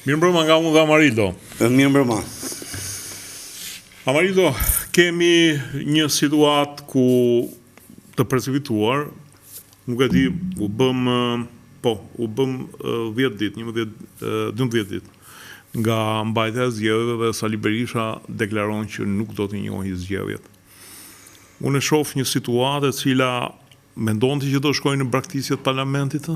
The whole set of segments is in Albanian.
Mirë mbrëma nga unë dhe Amarildo. Mirë mbrëma. Amarildo, kemi një situatë ku të precipituar, nuk e di, u bëm 10 ditë, 12 ditë nga mbajtja e zgjedhjeve dhe Sali Berisha deklaron që nuk do të njohë zgjedhjet. Unë e shoh një situatë e cila mendon ti që do shkojnë në braktisje të parlamentit?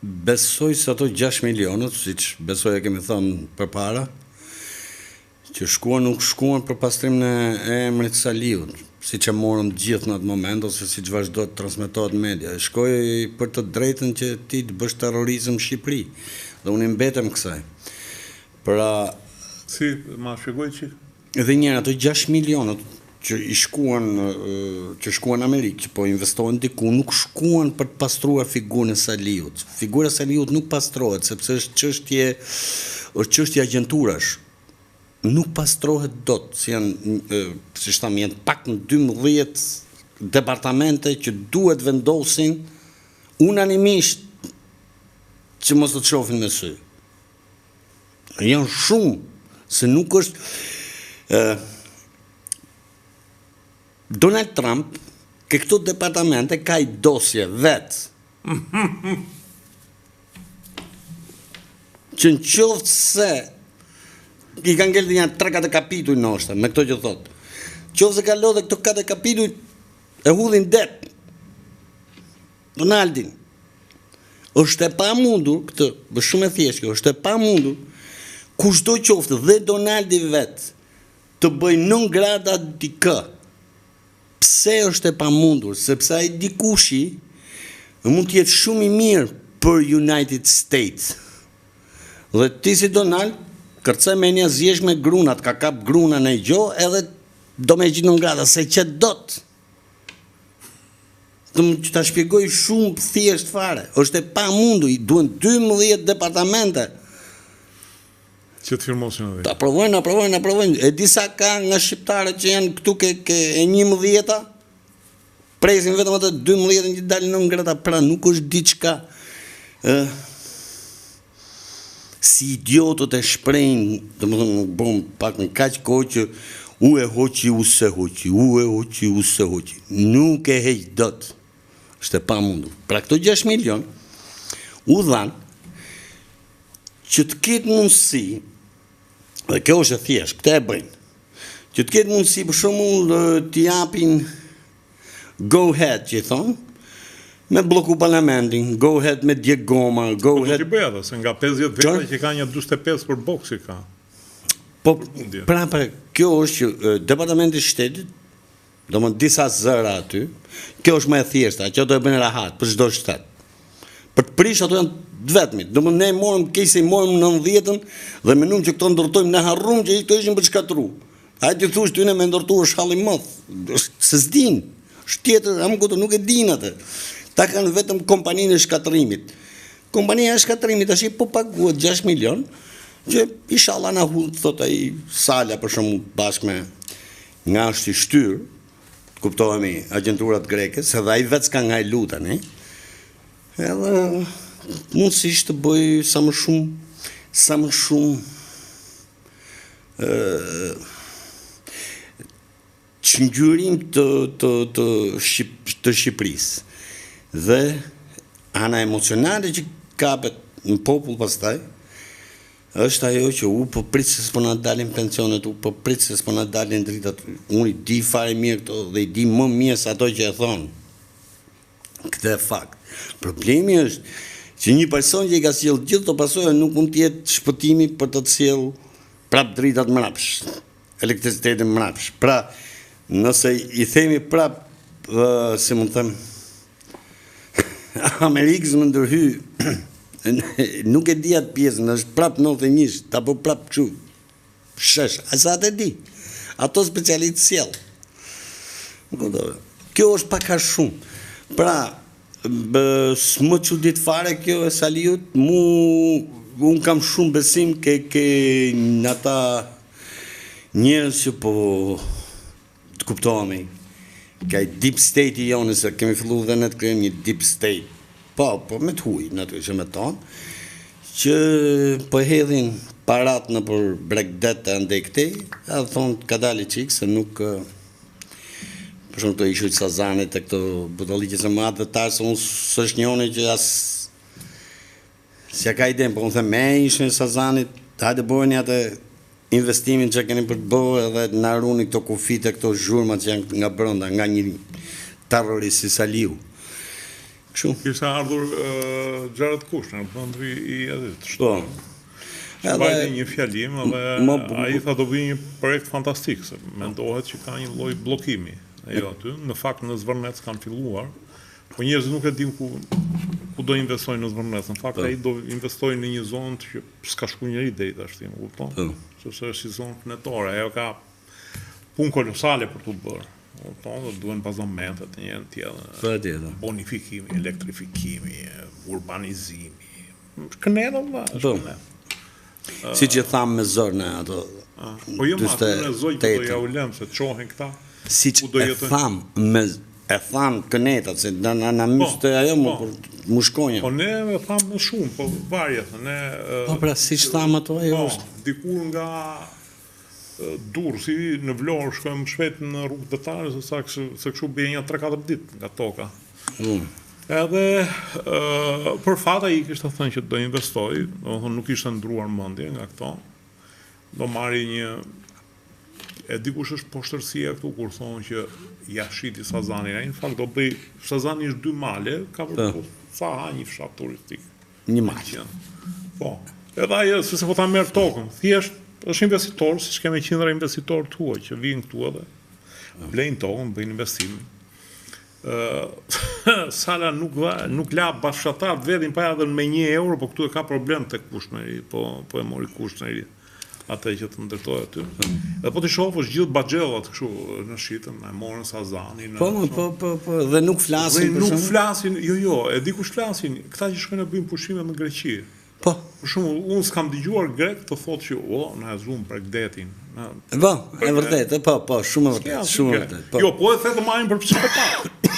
Besoj se ato 6 milionët, si që besoj e kemi thënë për para, që shkuan nuk shkuan për pastrimin e emrit Saliut, si që morëm gjithë në atë moment, ose si që vazhdo të transmetohet në media. Shkoj për të drejtën që ti të bësh terrorizëm në Shqipëri, dhe unë imbetem kësaj. Pra... Si, ma shpjegoj që? Edhe njërë, ato 6 milionët, që shkuan në Amerikë, që po investohen diku, nuk shkuan për të pastruar figurën e Saliut. Figura e Saliut nuk pastrohet, sepse është çështje agjenturash. Nuk pastrohet dot, si janë pak në 12 departamente që duhet vendosin unanimisht që mos të shohin me sy. Janë shumë, se nuk është... Donald Trump, ke këto departamente, ka i dosje vetë. Që në qoftë se i kanë ngellë një 3-4 kapituj në është, me këto që thotë. Qoftë se ka lodhe këto 4 kapituj, e hudhin det. Donaldin. është e pa mundur, këtë, bë shumë e thjeshtë, është e pa mundur, kushdo qoftë dhe Donaldi vetë, të bëj 9 grada dikë. Pse është e pamundur? Sepse ai dikushi mund të jetë shumë i mirë për United States. Dhe ti si Donald, kërcej me një zjesh me grunat, ka kap gruna në i gjo, edhe do me gjithë në grada, se që dot. Të më që ta shpjegoj shumë thjesht fare. Është e pamundur, i duen 12 departamente. Që të firmosin edhe. Ta aprovojnë. E disa ka nga shqiptare që janë këtu ke e 11-ta, presin vetëm atë 12 që dalin në ngrata, pra nuk është diçka. Si idiotët e shprejnë, të më thëmë, bom pak në kaq kohë që u e hoqi, u se hoqi. Nuk e heq dot. Është e pamundur. Pra këto 6 milion, u dhanë, që të ketë mundësi, dhe kjo është e thjesht, këte e bëjnë, që të ketë mundësi për shembull të japin go ahead, që i thonë, me bloku parlamentin, go ahead me djeg goma, go ahead... Po të që bëja dhe, se nga 50 veta që ka një 25 për boksi ka. Po, pra, kjo është që departamenti shtetit, do më disa zëra aty, kjo është më e thjeshta, që do e bëjnë rahat për çdo shtet. Për të prish ato janë vetëmit. Do më ne morëm 90-ën dhe menum që këto ndërtojmë, ne harrum që këto ishin për shkatru. Hajtë të thush të me ndërtu është halli mëth. Se s'din. Është tjetër, nuk e din atë. Ta kanë vetëm kompaninë e shkatrimit. Kompania e shkatrimit është i po paguat 6 milion, që inshallah na hudh, thot ai Sala për shumë bashkë me nga është i shtyr, kuptohemi, agjenturat greke, se dhe ai vetë s'ka nga i lutën, edhe mundësisht të bëj sa më shumë çngjyrim të Shqipërisë. Dhe ana emocionale që kapet në popull pastaj, është ajo që po prit se s'po na dalin pensionet, po prit se s'po na dalin dritat. Unë i di fare mirë këto dhe i di më mirë se ato që e thonë. Këtë e fakt. Problemi është që një person që i ka sjell gjithë të pasojë nuk mund të jetë shpëtimi për të sjell prap dritat mrapsh, elektricitetin mrapsh. Pra, nëse i themi prap, si mund të them, Amerikës më ndërhy, nuk e di atë pjesën, është prap 91, apo prap kështu, shesh, asa atë e di, ato specialistë sjell. Kjo është pak a shumë. Pra, s'më çudit fare kjo e Saliut, unë kam shumë besim ke në ata njerëz që po të kuptohemi, ka i deep state i jonë, se kemi fillu dhe ne të krijojmë një deep state, Po, me të huj, natyrisht që me tonë, që po hedhin parat në për bregdet e ndej këtej, edhe thonë ka dali qikë, se nuk, për shumë këto ishujt Sazanit e këto butolikës e matë dhe tarë, se unë së është njone që asë, si ka idem, po unë them me ishën Sazanit, hajde bojnë atë investimin që keni për të bërë edhe në aruni këto kufite, këto zhurma që janë nga brënda, nga një terrorist si Saliu. Kishte ardhur Xharat Kushner, bëndri i edit. Po. Shpajti një fjalim edhe ai tha do bëj një projekt fantastik, se mendohet që ka një lloj bllokimi ajo aty. Në fakt në Zvërnec kanë filluar, po njerëzit nuk e dinë ku do investojnë në Zvërnec. Në fakt ai do investojnë në një zonë që s'ka shku njëri deri tash, më kupton? Sepse është si zonë planetare, ajo ka punë kolosale për të bërë. Duen bazamentet njën tjetër, bonifikimi, elektrifikimi, urbanizimi, kënedë më është. Si që thamë me zërë në ato. Po jo ma, të në zoj për do ja u lem, se të qohin këta. Si që e thamë kënetat, se në mysë të ajo më shkonja. Po ne e thamë më shumë, po varjet. Po pra, si që thamë ato ajo është. Dikur nga Durrësi në Vlorë shkojmë shpejt në rrugë detare, se kështu bje një 3-4 ditë nga toka. Edhe për fat ai kishte thënë që do investoj, nuk ishte ndruar mendje nga këto. Do marri një e dikush është poshtërsia këtu kur thonë që ja shiti Sazanin, ai në fakt do bëj Sazani është 2 male, ka për sa ha një fshat turistik. Një male. Po. Edhe ai se po ta merr tokën, thjesht është investitor, siç kemi qindra investitorë të huaj që vinë këtu edhe blejnë tokën, bëjnë investim. Sala nuk la bashkëtar të vedin pa edhe me 1 euro, po këtu e ka problem tek Kushneri, po e mori Kushneri atë që të ndërtoi aty. Dhe po të shohësh gjithë baxhellat kështu në shitën, e morën Sazanin. Po, dhe nuk flasin. Nuk flasin, jo, e di kush flasin, këta që shkojnë bëjnë pushime në Greqi. Po. Për shumë, unë s'kam dëgjuar grek të thotë që, na e zumë Bregdetin. Po, e vërtet, po, shumë vërtet. Jo, po e thetë marrin për psikopat.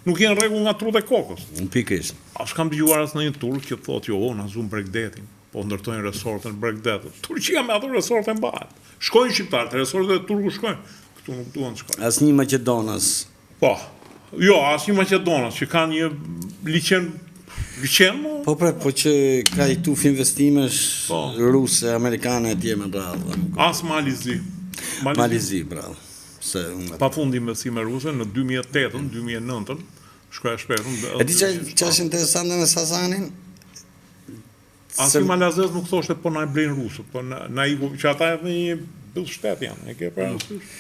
Nuk jenë rregull nga trut e kokës. Në pikërisht. A s'kam dëgjuar as në një turk që thotë, na zumë Bregdetin. Po ndërtojnë resortën Bregdetit. Turqia me ato resortën mbahet. Shkojnë shqiptarët, resortet e turku shkojnë. Këtu nuk duan të shkojnë. Asnjë Maqedonas. Po. Jo, asnjë Maqedonas që ka një liçen. Po që ka i tuf investimesh ruse, amerikane e tje me bravo. As Malizi. Malizi, bravo. Pa fund investime ruse në 2008, 2009, shkoja shpetën. E di që është interesante me Sazanin? Asi Malazez nuk thoshte po na e blejnë rusë, po na i që ata edhe një bëllë shtet janë, e ke për asysh?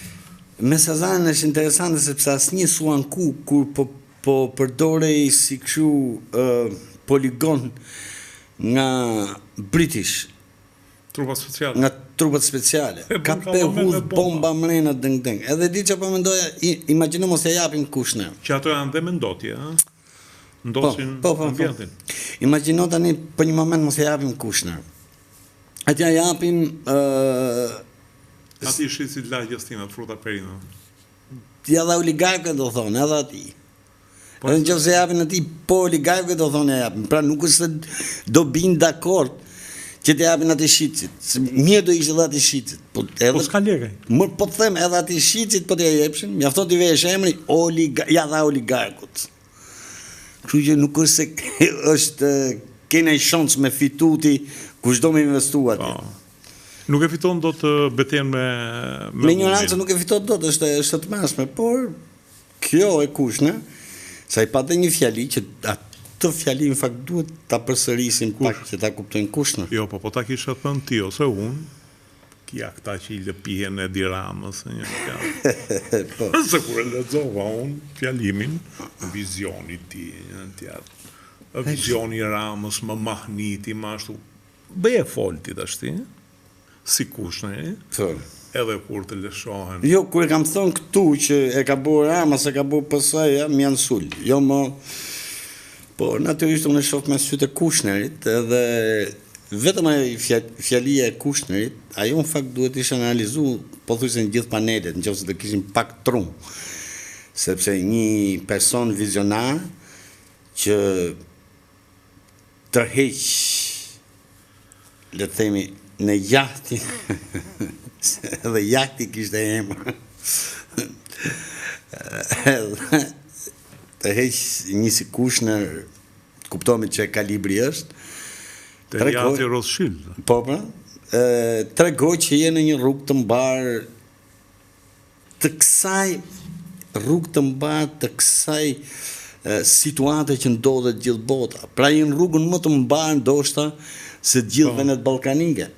Me Sazanin është interesante sepse asnjë suan ku kur po përdorej si kështu poligon nga British. Trupat speciale. Nga trupat speciale. Ka pe hudh bomba mrena dëng. Edhe di që po mendoja, imagjino mos e japin Kushner. Që ato janë dhe mendotje, ndosin ambientin. Imagjino tani për një moment mos e japin Kushner. Atja japin ati shqit lagjës time, fruta perina. Ja dha oligarkët do thonë, edhe ati. Edhe në që se japin ati, po oligarkët do thonë e japin. Pra nuk është do binë dakord që të japin ati shqicit. Mirë do ishte edhe ati shqicit. Po s'ka lekaj. Po të them edhe ati shqicit po të jepshin, mjafton t'i vesh emri, ja dha oligarkët. Kështu që nuk është se është kena i shansë me fituti kush do me investu ati. Nuk e fiton do të beten me ignorancë nuk e fiton do të është të mesme, por kjo e Kushner, sa i patë një fjali që atë fjali në fakt duhet ta përsërisim pak që ta kuptojnë Kushner. Jo, po ta kisha thënë ti ose unë, kja këta që i lëpihen e diramës, se kur e lexova unë fjalimin, vizioni ti, vizioni Ramës, më mahniti, më ashtu, bëje folti të ashti, si Kushner, edhe kur të lëshohen. Jo, kur e kam thënë këtu që e ka bërë Rama, se ka bërë PS-ja, më janë sul. Jo më, po natyrisht unë e shoh me sytë e Kushnerit, edhe vetëm fjalia e Kushnerit, ajo në fakt duhet ishte analizu, po thujse në gjithë panelet, në qoftë se të kishim pak trum, sepse një person vizionar që tërheq, le të themi, në jahtin, edhe jahti kishte emër, tërheq një si Kushner, kuptomi që kalibri është, Te jahti Rothschild. po pra, tregoj që je në një rrugë të mbarë të kësaj rrugë të mbarë të kësaj situate që ndodhet gjithë bota. Pra në rrugën më të mbarë ndoshta se gjithë vendet ballkanike.